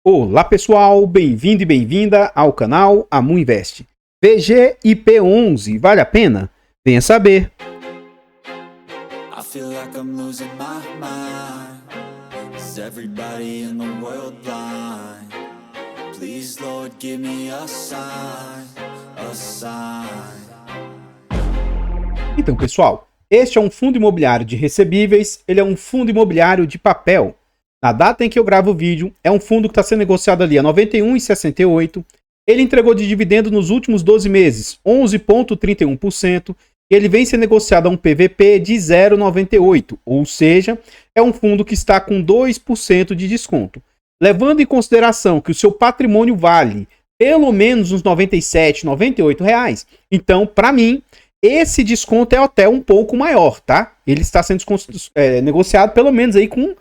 Olá pessoal, bem-vindo e bem-vinda ao canal Amu Invest. VGIP11, vale a pena? Venha saber. I feel like I'm losing my mind. Is everybody in the world blind? Please Lord, give me a sign, a sign. Então pessoal, este é um fundo imobiliário de recebíveis, ele é um fundo imobiliário de papel. Na data em que eu gravo o vídeo, é um fundo que está sendo negociado ali a R$ 91,68. Ele entregou de dividendo nos últimos 12 meses, 11,31%. E ele vem sendo negociado a um PVP de 0,98, ou seja, é um fundo que está com 2% de desconto. Levando em consideração que o seu patrimônio vale pelo menos uns R$ 97, R$ 98, então, para mim, esse desconto é até um pouco maior, tá? Ele está sendo negociado pelo menos aí com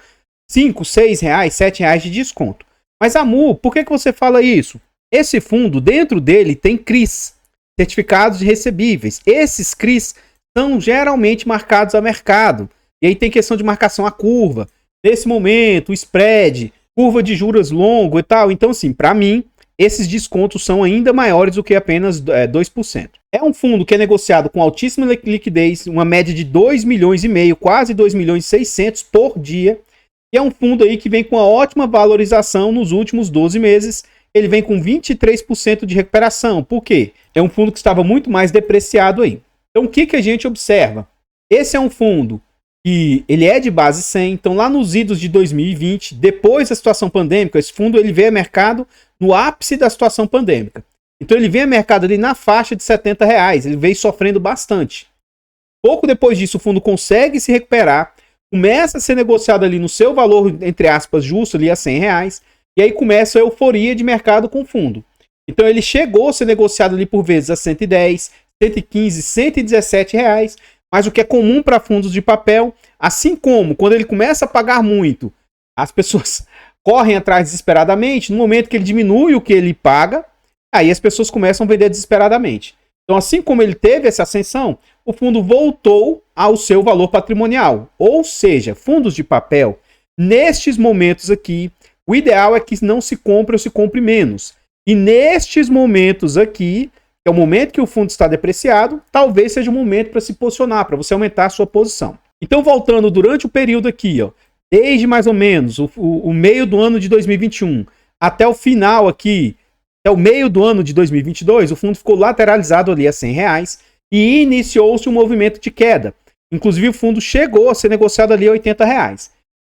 5, 6 reais, 7 reais de desconto. Mas, Amu, por que você fala isso? Esse fundo, dentro dele, tem CRIs, certificados de recebíveis. Esses CRIs são geralmente marcados a mercado. E aí tem questão de marcação à curva. Nesse momento, o spread, curva de juros longo e tal. Então, assim, para mim, esses descontos são ainda maiores do que apenas 2%. É um fundo que é negociado com altíssima liquidez, uma média de 2,5 milhões, quase 2,6 milhões por dia. E é um fundo aí que vem com uma ótima valorização nos últimos 12 meses. Ele vem com 23% de recuperação. Por quê? É um fundo que estava muito mais depreciado aí. Então, o que a gente observa? Esse é um fundo que ele é de base 100. Então, lá nos idos de 2020, depois da situação pandêmica, esse fundo ele veio a mercado no ápice da situação pandêmica. Então, ele vem a mercado ali na faixa de R$ 70. Ele veio sofrendo bastante. Pouco depois disso, o fundo consegue se recuperar. Começa a ser negociado ali no seu valor, entre aspas, justo, ali a R$ 100. E aí começa a euforia de mercado com o fundo. Então ele chegou a ser negociado ali por vezes a 110, 115, 117 reais. Mas o que é comum para fundos de papel, assim como quando ele começa a pagar muito, as pessoas correm atrás desesperadamente. No momento que ele diminui o que ele paga, aí as pessoas começam a vender desesperadamente. Então, assim como ele teve essa ascensão, o fundo voltou ao seu valor patrimonial. Ou seja, fundos de papel, nestes momentos aqui, o ideal é que não se compre ou se compre menos. E nestes momentos aqui, que é o momento que o fundo está depreciado, talvez seja o momento para se posicionar, para você aumentar a sua posição. Então, voltando durante o período aqui, ó, desde mais ou menos o meio do ano de 2021 até o final aqui, até o meio do ano de 2022, o fundo ficou lateralizado ali a R$ 100 e iniciou-se um movimento de queda. Inclusive, o fundo chegou a ser negociado ali a R$ 80.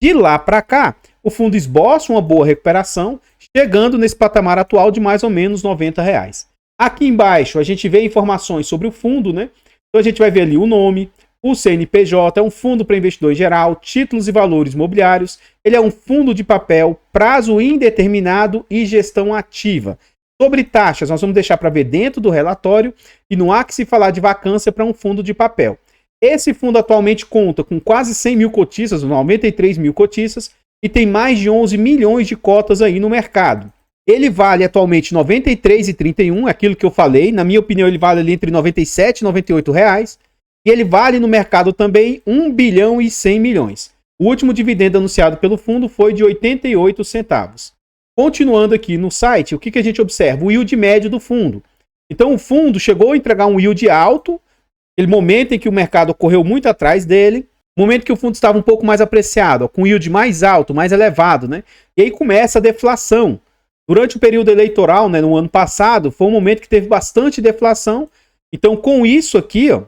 De lá para cá, o fundo esboça uma boa recuperação, chegando nesse patamar atual de mais ou menos R$ 90. Aqui embaixo, a gente vê informações sobre o fundo, né? Então, a gente vai ver ali o nome, o CNPJ, é um fundo para investidor geral, títulos e valores imobiliários. Ele é um fundo de papel, prazo indeterminado e gestão ativa. Sobre taxas, nós vamos deixar para ver dentro do relatório e não há que se falar de vacância para um fundo de papel. Esse fundo atualmente conta com quase 100 mil cotistas, 93 mil cotistas, e tem mais de 11 milhões de cotas aí no mercado. Ele vale atualmente R$ 93,31, aquilo que eu falei. Na minha opinião, ele vale ali entre R$ 97 e R$ 98. E ele vale no mercado também 1 bilhão e 100 milhões. O último dividendo anunciado pelo fundo foi de 88 centavos. Continuando aqui no site, o que a gente observa? O yield médio do fundo. Então, o fundo chegou a entregar um yield alto, aquele momento em que o mercado correu muito atrás dele, momento que o fundo estava um pouco mais apreciado, ó, com yield mais alto, mais elevado, né? E aí começa a deflação. Durante o período eleitoral, né, no ano passado, foi um momento que teve bastante deflação. Então, com isso aqui, ó,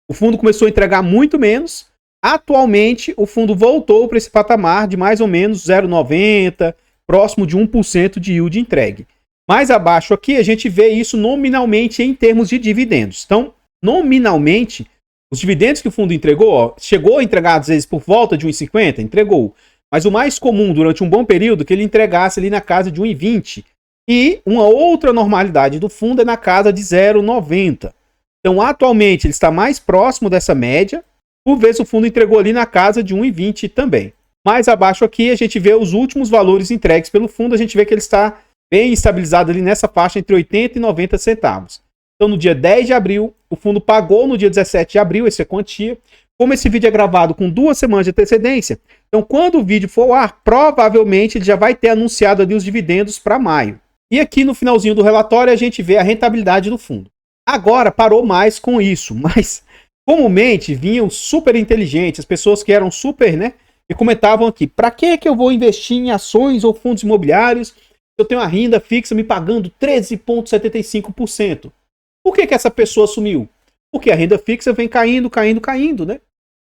o fundo começou a entregar muito menos. Atualmente, o fundo voltou para esse patamar de mais ou menos 0,90%, próximo de 1% de yield entregue. Mais abaixo aqui, a gente vê isso nominalmente em termos de dividendos. Então, nominalmente, os dividendos que o fundo entregou, ó, chegou a entregar às vezes por volta de 1,50, entregou. Mas o mais comum durante um bom período é que ele entregasse ali na casa de 1,20. E uma outra normalidade do fundo é na casa de 0,90. Então, atualmente, ele está mais próximo dessa média. Por vezes, o fundo entregou ali na casa de 1,20 também. Mais abaixo aqui, a gente vê os últimos valores entregues pelo fundo. A gente vê que ele está bem estabilizado ali nessa faixa entre 80 e 90 centavos. Então, no dia 10 de abril, o fundo pagou no dia 17 de abril essa quantia. Como esse vídeo é gravado com 2 semanas de antecedência, então quando o vídeo for ao ar, provavelmente ele já vai ter anunciado ali os dividendos para maio. E aqui no finalzinho do relatório a gente vê a rentabilidade do fundo. Agora parou mais com isso, mas comumente vinham super inteligentes, as pessoas que eram super, né? E comentavam aqui, para que eu vou investir em ações ou fundos imobiliários se eu tenho a renda fixa me pagando 13,75%? Por que essa pessoa sumiu? Porque a renda fixa vem caindo, né?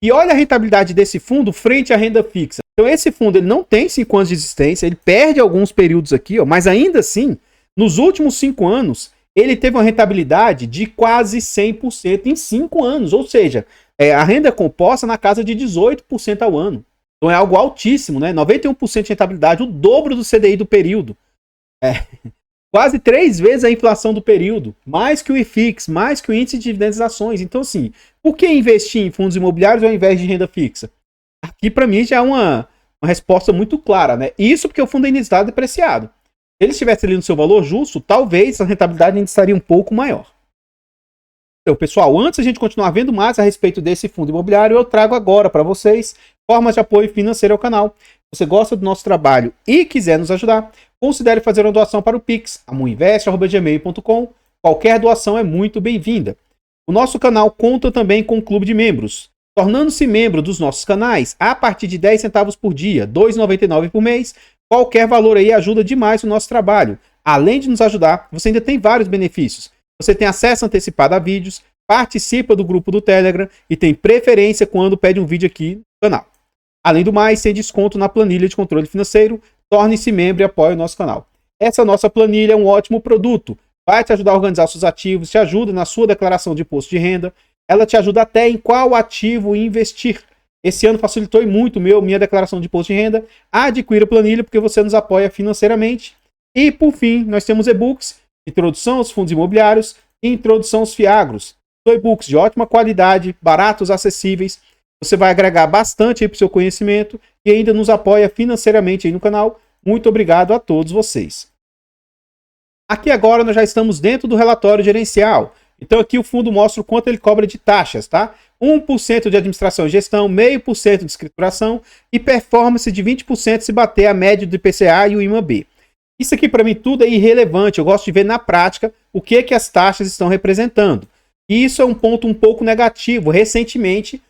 E olha a rentabilidade desse fundo frente à renda fixa. Então esse fundo ele não tem 5 anos de existência, ele perde alguns períodos aqui, ó, mas ainda assim, nos últimos 5 anos, ele teve uma rentabilidade de quase 100% em 5 anos. Ou seja, a renda composta na casa de 18% ao ano. Então é algo altíssimo, né? 91% de rentabilidade, o dobro do CDI do período. Quase 3 vezes a inflação do período, mais que o IFIX, mais que o índice de dividendos das ações. Então, assim, por que investir em fundos imobiliários ao invés de renda fixa? Aqui, para mim, já é uma resposta muito clara, né? Isso porque o fundo ainda está depreciado. Se ele estivesse ali no seu valor justo, talvez a rentabilidade ainda estaria um pouco maior. Então, pessoal, antes a gente continuar vendo mais a respeito desse fundo imobiliário, eu trago agora para vocês formas de apoio financeiro ao canal. Se você gosta do nosso trabalho e quiser nos ajudar, considere fazer uma doação para o Pix, amuinvest@gmail.com. Qualquer doação é muito bem-vinda. O nosso canal conta também com um clube de membros. Tornando-se membro dos nossos canais, a partir de 10 centavos por dia, R$ 2,99 por mês, qualquer valor aí ajuda demais o nosso trabalho. Além de nos ajudar, você ainda tem vários benefícios. Você tem acesso antecipado a vídeos, participa do grupo do Telegram e tem preferência quando pede um vídeo aqui no canal. Além do mais, tem desconto na planilha de controle financeiro. Torne-se membro e apoie o nosso canal. Essa nossa planilha é um ótimo produto. Vai te ajudar a organizar seus ativos, te ajuda na sua declaração de imposto de renda. Ela te ajuda até em qual ativo investir. Esse ano facilitou muito minha declaração de imposto de renda. Adquira a planilha porque você nos apoia financeiramente. E, por fim, nós temos e-books, Introdução aos Fundos Imobiliários e Introdução aos FIAGROS. São e-books de ótima qualidade, baratos, acessíveis. Você vai agregar bastante aí para o seu conhecimento e ainda nos apoia financeiramente aí no canal. Muito obrigado a todos vocês. Aqui agora nós já estamos dentro do relatório gerencial. Então aqui o fundo mostra o quanto ele cobra de taxas, tá? 1% de administração e gestão, 0,5% de escrituração e performance de 20% se bater a média do IPCA e o IMAB. Isso aqui para mim tudo é irrelevante, eu gosto de ver na prática o que as taxas estão representando. E isso é um ponto um pouco negativo. Recentemente,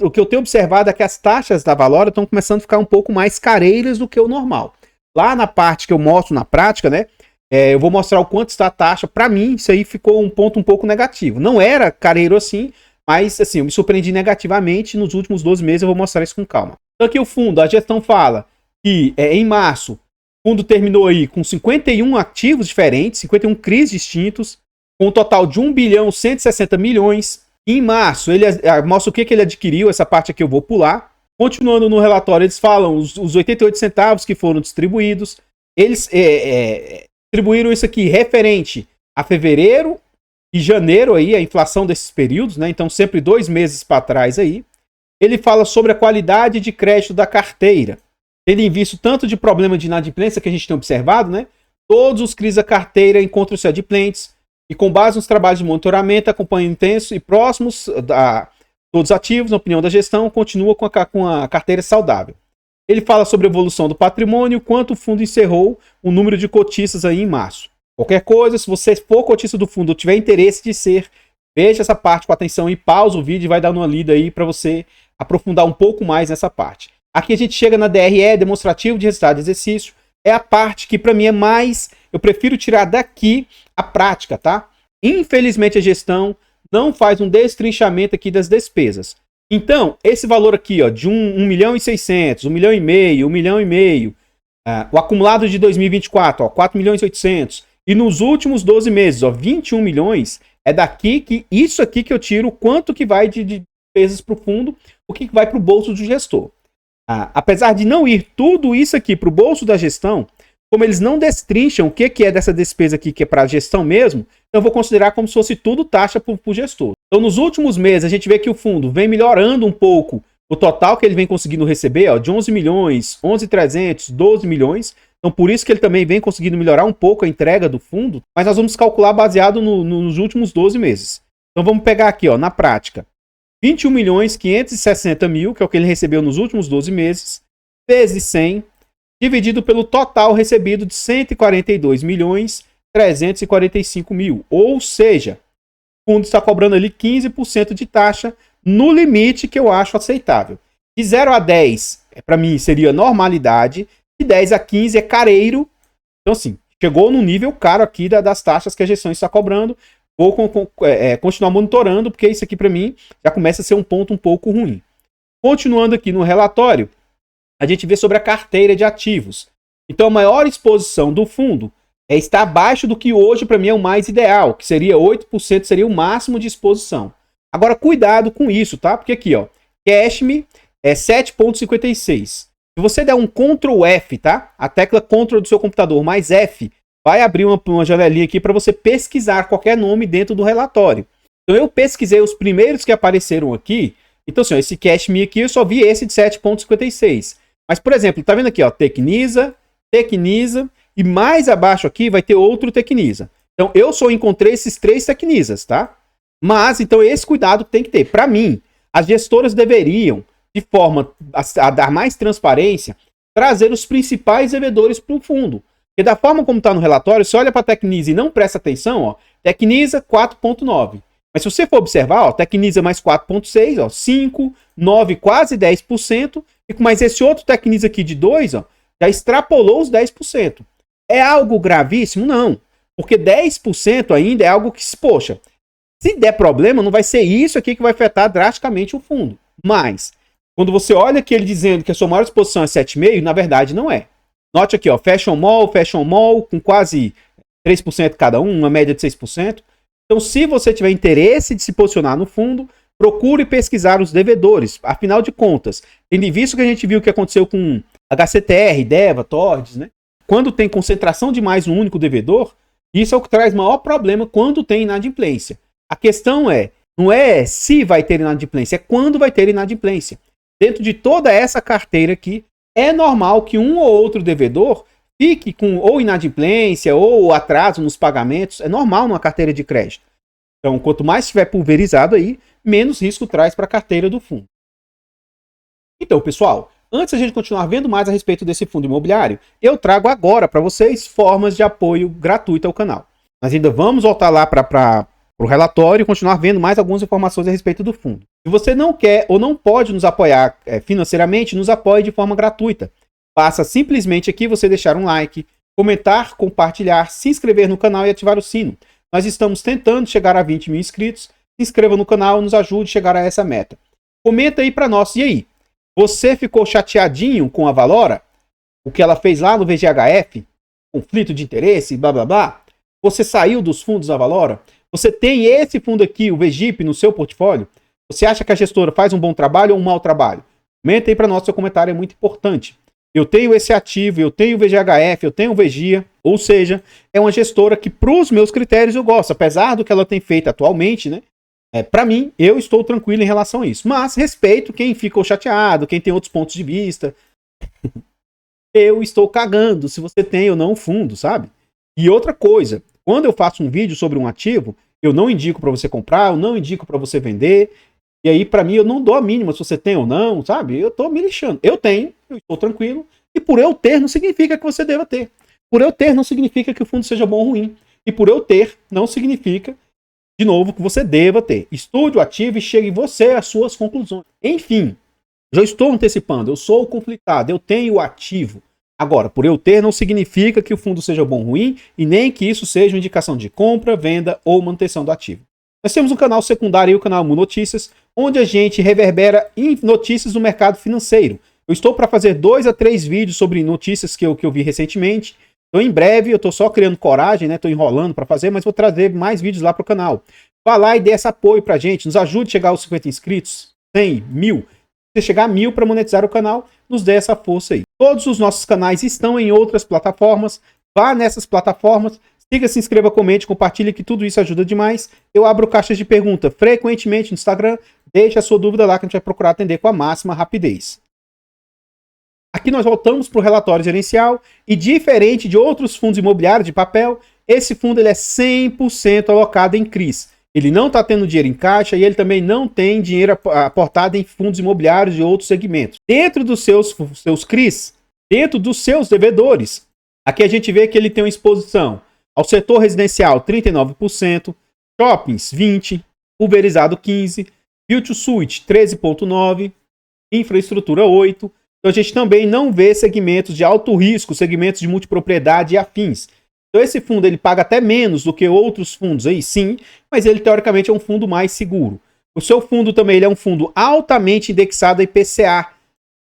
o que eu tenho observado é que as taxas da Valora estão começando a ficar um pouco mais careiras do que o normal. Lá na parte que eu mostro na prática, né? Eu vou mostrar o quanto está a taxa. Para mim, isso aí ficou um ponto um pouco negativo. Não era careiro assim, mas assim, eu me surpreendi negativamente nos últimos 12 meses. Eu vou mostrar isso com calma. Então aqui o fundo, a gestão fala que em março, o fundo terminou aí com 51 ativos diferentes, 51 CRIs distintos, com um total de 1 bilhão 160 milhões. Em março, ele mostra o que ele adquiriu, essa parte aqui eu vou pular. Continuando no relatório, eles falam os 88 centavos que foram distribuídos. Eles distribuíram isso aqui referente a fevereiro e janeiro, aí, a inflação desses períodos, né? Então, sempre 2 meses para trás aí. Ele fala sobre a qualidade de crédito da carteira. Tendo em vista tanto de problema de inadimplência que a gente tem observado, né? Todos os CRIs da carteira encontram-se adimplentes. E com base nos trabalhos de monitoramento, acompanho intenso e próximos a todos ativos, na opinião da gestão, continua com a carteira saudável. Ele fala sobre a evolução do patrimônio, quanto o fundo encerrou o número de cotistas aí em março. Qualquer coisa, se você for cotista do fundo ou tiver interesse de ser, veja essa parte com atenção e pausa o vídeo e vai dar uma lida aí para você aprofundar um pouco mais nessa parte. Aqui a gente chega na DRE, demonstrativo de resultado de exercício. É a parte que para mim é mais... Eu prefiro tirar daqui a prática, tá? Infelizmente a gestão não faz um destrinchamento aqui das despesas. Então, esse valor aqui, ó, de 1 milhão e 600, 1 milhão e meio, 1 milhão e meio, o acumulado de 2024, ó, 4 milhões e 800, e nos últimos 12 meses, ó, 21 milhões, é daqui que, isso aqui que eu tiro, quanto que vai de despesas para o fundo, o que vai para o bolso do gestor. Apesar de não ir tudo isso aqui para o bolso da gestão, como eles não destrincham o que é dessa despesa aqui, que é para a gestão mesmo, então eu vou considerar como se fosse tudo taxa para o gestor. Então, nos últimos meses, a gente vê que o fundo vem melhorando um pouco o total que ele vem conseguindo receber, ó, de 11 milhões, 11.300, 12 milhões. Então, por isso que ele também vem conseguindo melhorar um pouco a entrega do fundo, mas nós vamos calcular baseado nos últimos 12 meses. Então, vamos pegar aqui, ó, na prática. 21.560.000, que é o que ele recebeu nos últimos 12 meses, vezes 100, dividido pelo total recebido de 142.345.000. Ou seja, o fundo está cobrando ali 15% de taxa no limite que eu acho aceitável. De 0 a 10, para mim, seria normalidade. De 10 a 15 é careiro. Então, assim, chegou no nível caro aqui das taxas que a gestão está cobrando. Vou continuar monitorando, porque isso aqui, para mim, já começa a ser um ponto um pouco ruim. Continuando aqui no relatório, a gente vê sobre a carteira de ativos. Então, a maior exposição do fundo está abaixo do que hoje, para mim, é o mais ideal, que seria 8%, seria o máximo de exposição. Agora, cuidado com isso, tá? Porque aqui, ó, Cashme é 7,56. Se você der um Ctrl F, tá? A tecla Ctrl do seu computador mais F, vai abrir uma janelinha aqui para você pesquisar qualquer nome dentro do relatório. Então, eu pesquisei os primeiros que apareceram aqui. Então, assim, ó, esse Cashme aqui, eu só vi esse de 7,56. Mas, por exemplo, tá vendo aqui, ó, Tecnisa, e mais abaixo aqui vai ter outro Tecnisa. Então, eu só encontrei esses 3 Tecnisas, tá? Mas, então, esse cuidado tem que ter. Para mim, as gestoras deveriam, de forma a dar mais transparência, trazer os principais devedores para o fundo. Porque da forma como está no relatório, você olha para a Tecnisa e não presta atenção, ó, Tecnisa 4,9. Mas se você for observar, ó, Tecnisa mais 4,6, ó, 5, 9, quase 10%. E com mais esse outro Tecnisa aqui de 2, ó, já extrapolou os 10%. É algo gravíssimo? Não. Porque 10% ainda é algo que, poxa, se der problema, não vai ser isso aqui que vai afetar drasticamente o fundo. Mas, quando você olha aqui ele dizendo que a sua maior exposição é 7,5%, na verdade não é. Note aqui, ó, Fashion Mall, com quase 3% cada um, uma média de 6%. Então, se você tiver interesse de se posicionar no fundo, procure pesquisar os devedores. Afinal de contas, tendo visto que a gente viu o que aconteceu com HCTR, Deva, Tordes, né? Quando tem concentração demais no único devedor, isso é o que traz maior problema quando tem inadimplência. A questão não é se vai ter inadimplência, é quando vai ter inadimplência. Dentro de toda essa carteira aqui, é normal que um ou outro devedor fique com ou inadimplência ou atraso nos pagamentos. É normal numa carteira de crédito. Então, quanto mais estiver pulverizado aí, menos risco traz para a carteira do fundo. Então, pessoal, antes de a gente continuar vendo mais a respeito desse fundo imobiliário, eu trago agora para vocês formas de apoio gratuito ao canal. Nós ainda vamos voltar lá para o relatório e continuar vendo mais algumas informações a respeito do fundo. Se você não quer ou não pode nos apoiar financeiramente, nos apoie de forma gratuita. Basta simplesmente aqui você deixar um like, comentar, compartilhar, se inscrever no canal e ativar o sino. Nós estamos tentando chegar a 20 mil inscritos. Se inscreva no canal, nos ajude a chegar a essa meta. Comenta aí para nós. E aí? Você ficou chateadinho com a Valora? O que ela fez lá no VGHF? Conflito de interesse, blá blá blá? Você saiu dos fundos da Valora? Você tem esse fundo aqui, o VGIP, no seu portfólio? Você acha que a gestora faz um bom trabalho ou um mau trabalho? Comenta aí para nós, seu comentário é muito importante. Eu tenho esse ativo, eu tenho o VGHF, eu tenho o VGIA, ou seja, é uma gestora que, para os meus critérios, eu gosto, apesar do que ela tem feito atualmente, né? Para mim, eu estou tranquilo em relação a isso. Mas respeito quem ficou chateado, quem tem outros pontos de vista. Eu estou cagando se você tem ou não um fundo, sabe? E outra coisa, quando eu faço um vídeo sobre um ativo, eu não indico para você comprar, eu não indico para você vender. E aí, para mim, eu não dou a mínima se você tem ou não, sabe? Eu tô me lixando. Eu tenho, eu estou tranquilo. E por eu ter, não significa que você deva ter. Por eu ter, não significa que o fundo seja bom ou ruim. E por eu ter, não significa, de novo, que você deva ter. Estude o ativo e chegue você às suas conclusões. Enfim, já estou antecipando. Eu sou complicado, eu tenho o ativo. Agora, por eu ter, não significa que o fundo seja bom ou ruim e nem que isso seja uma indicação de compra, venda ou manutenção do ativo. Nós temos um canal secundário e o canal Mu Notícias, onde a gente reverbera em notícias do mercado financeiro. Eu estou para fazer 2 a 3 vídeos sobre notícias que eu vi recentemente. Então, em breve, eu estou só criando coragem, né? Estou enrolando para fazer, mas vou trazer mais vídeos lá para o canal. Vá lá e dê esse apoio para a gente. Nos ajude a chegar aos 50 inscritos, 100, 1000. Se chegar a 1000 para monetizar o canal, nos dê essa força aí. Todos os nossos canais estão em outras plataformas. Vá nessas plataformas. Siga, se inscreva, comente, compartilhe, que tudo isso ajuda demais. Eu abro caixas de pergunta frequentemente no Instagram. Deixe a sua dúvida lá que a gente vai procurar atender com a máxima rapidez. Aqui nós voltamos para o relatório gerencial e, diferente de outros fundos imobiliários de papel, esse fundo ele é 100% alocado em CRIs. ele não está tendo dinheiro em caixa e ele também não tem dinheiro aportado em fundos imobiliários de outros segmentos. Dentro dos seus CRIs, dentro dos seus devedores, aqui a gente vê que ele tem uma exposição ao setor residencial 39%, shoppings 20%, pulverizado 15%, build to suite 13,9%, infraestrutura 8%. Então a gente também não vê segmentos de alto risco, segmentos de multipropriedade e afins. Então esse fundo ele paga até menos do que outros fundos aí, sim, mas ele teoricamente é um fundo mais seguro. O seu fundo também ele é um fundo altamente indexado a IPCA.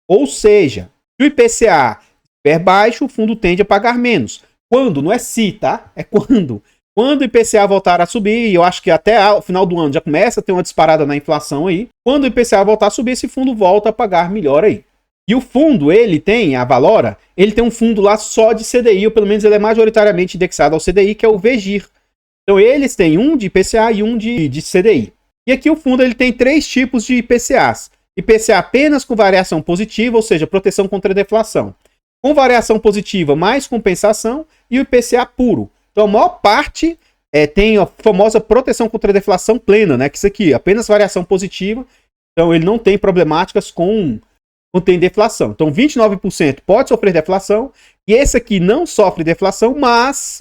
Ou seja, se o IPCA estiver baixo, o fundo tende a pagar menos. Quando? Não é se, tá? É quando. Quando o IPCA voltar a subir, e eu acho que até o final do ano já começa a ter uma disparada na inflação aí, quando o IPCA voltar a subir, esse fundo volta a pagar melhor aí. E o fundo, ele tem, a Valora, ele tem um fundo lá só de CDI, ou pelo menos ele é majoritariamente indexado ao CDI, que é o VGIR. Então eles têm um de IPCA e um de CDI. E aqui o fundo ele tem 3 tipos de IPCAs. IPCA apenas com variação positiva, ou seja, proteção contra a deflação. Com variação positiva mais compensação e o IPCA puro. Então a maior parte tem a famosa proteção contra a deflação plena, né? Que isso aqui, apenas variação positiva. Então ele não tem problemáticas com tem deflação. Então 29% pode sofrer deflação e esse aqui não sofre deflação, mas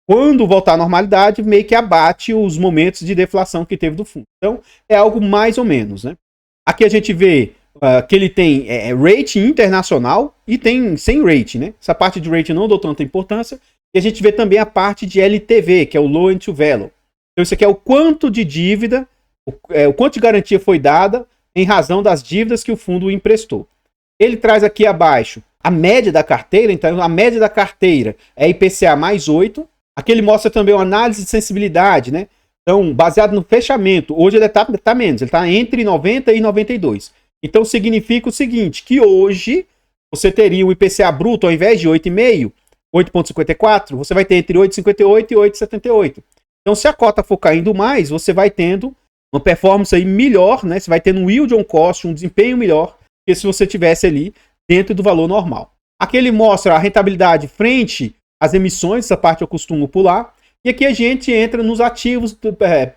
quando voltar à normalidade meio que abate os momentos de deflação que teve do fundo. Então é algo mais ou menos, né? Aqui a gente vê que ele tem rating internacional e tem sem rating, né? Essa parte de rating eu não dou tanta importância. E a gente vê também a parte de LTV, que é o Loan to Value. Então isso aqui é o quanto de dívida, o quanto de garantia foi dada em razão das dívidas que o fundo emprestou. Ele traz aqui abaixo a média da carteira, então a média da carteira é IPCA mais 8. Aqui ele mostra também uma análise de sensibilidade, né? Então, baseado no fechamento, hoje ele está menos, ele está entre 90 e 92. Então significa o seguinte, que hoje você teria o IPCA bruto, ao invés de 8,5, 8,54, você vai ter entre 8,58 e 8,78. Então se a cota for caindo mais, você vai tendo uma performance aí melhor, né? Você vai tendo um yield on cost, um desempenho melhor que se você tivesse ali dentro do valor normal. Aqui ele mostra a rentabilidade frente às emissões, essa parte eu costumo pular. E aqui a gente entra nos ativos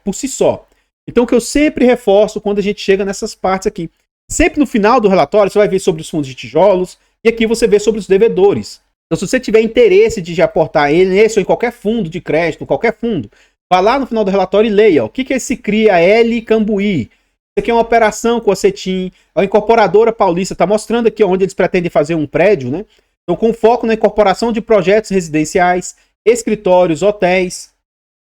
por si só. Então o que eu sempre reforço quando a gente chega nessas partes aqui. Sempre no final do relatório você vai ver sobre os fundos de tijolos e aqui você vê sobre os devedores. Então se você tiver interesse de aportar ele nesse ou em qualquer fundo de crédito, qualquer fundo, vá lá no final do relatório e leia. O que é esse CRI L Cambuí? Isso aqui é uma operação com a Cetim. A incorporadora paulista está mostrando aqui onde eles pretendem fazer um prédio, né? Então com foco na incorporação de projetos residenciais, escritórios, hotéis.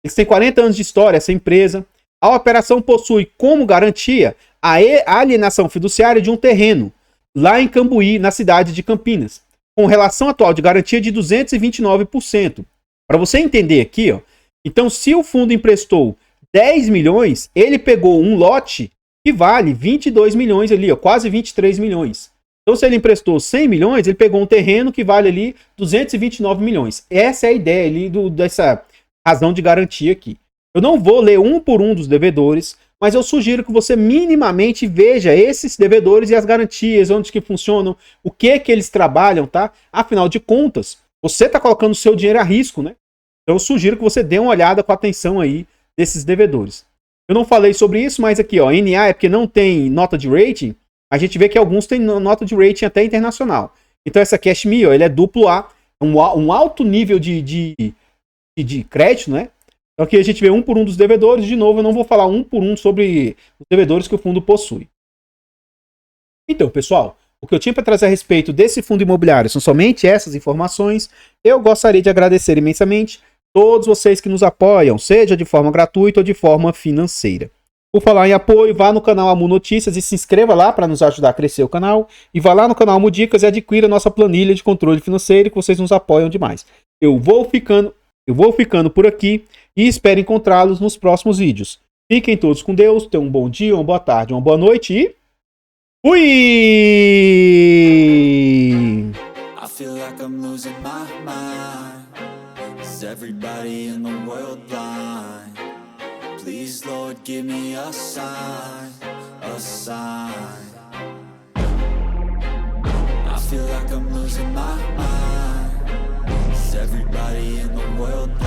Eles têm 40 anos de história, essa empresa. A operação possui como garantia a alienação fiduciária de um terreno, lá em Cambuí, na cidade de Campinas, com relação atual de garantia de 229%. Para você entender aqui, ó, então se o fundo emprestou 10 milhões, ele pegou um lote que vale 22 milhões ali, ó, quase 23 milhões. Então, se ele emprestou 100 milhões, ele pegou um terreno que vale ali 229 milhões. Essa é a ideia ali dessa razão de garantia aqui. Eu não vou ler um por um dos devedores, mas eu sugiro que você minimamente veja esses devedores e as garantias, onde que funcionam, o que eles trabalham, tá? Afinal de contas, você está colocando o seu dinheiro a risco, né? Então, eu sugiro que você dê uma olhada com atenção aí desses devedores. Eu não falei sobre isso, mas aqui, ó, NA é porque não tem nota de rating. A gente vê que alguns têm nota de rating até internacional. Então essa Cashme, ó, ele é duplo A, um alto nível de crédito, né? Então aqui a gente vê um por um dos devedores. De novo, eu não vou falar um por um sobre os devedores que o fundo possui. Então, pessoal, o que eu tinha para trazer a respeito desse fundo imobiliário são somente essas informações. Eu gostaria de agradecer imensamente todos vocês que nos apoiam, seja de forma gratuita ou de forma financeira. Por falar em apoio, vá no canal Amu Notícias e se inscreva lá para nos ajudar a crescer o canal. E vá lá no canal Amu Dicas e adquira a nossa planilha de controle financeiro, que vocês nos apoiam demais. Eu vou ficando por aqui e espero encontrá-los nos próximos vídeos. Fiquem todos com Deus, tenham um bom dia, uma boa tarde, uma boa noite e... fui! I feel like I'm losing my mind. Is everybody in the world blind? Please, Lord, give me a sign, a sign. I feel like I'm losing my mind. Is everybody in the world blind?